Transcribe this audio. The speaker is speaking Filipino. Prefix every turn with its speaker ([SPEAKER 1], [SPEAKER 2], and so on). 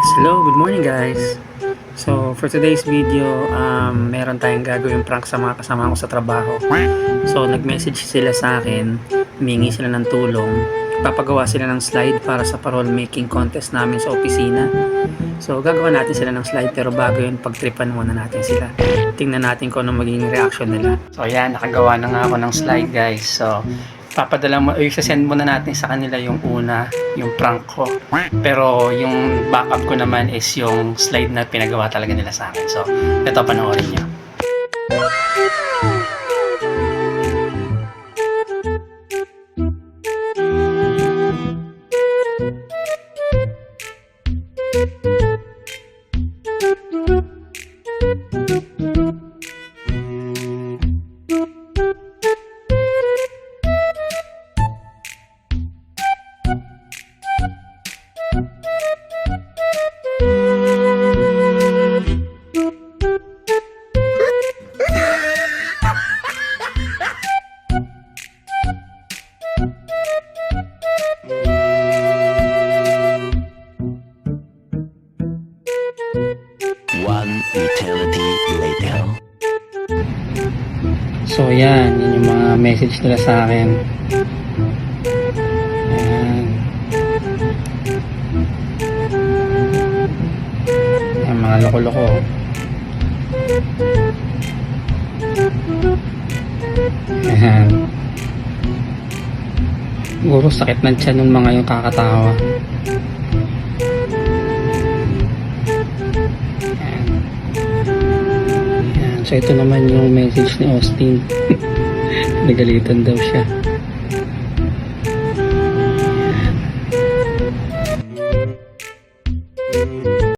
[SPEAKER 1] Yes, hello, good morning guys. So for today's video, meron tayong gagawin prank sa mga kasama ko sa trabaho. So nag-message sila sa akin, humingi sila ng tulong. Papagawa sila ng slide para sa parole making contest namin sa opisina. So gagawa natin sila ng slide, pero bago yun, pagtripan muna natin sila. Tingnan natin kung ano magiging reaction nila. So ayan, nakagawa na nga ako ng slide guys. So papadala mo, i-send muna natin sa kanila yung una, yung prank ko. Pero yung backup ko naman is yung slide na pinagawa talaga nila sa akin. So, ito, panoorin nyo.
[SPEAKER 2] One eternity later.
[SPEAKER 1] So, yan. Yan yung mga message nila sa akin. Ayan. Ayan, mga loko-loko. Ayan. Siguro sakit ng tiyan ng mga yung kakatawa. So ito naman yung message ni Austin. Nagalitan daw siya.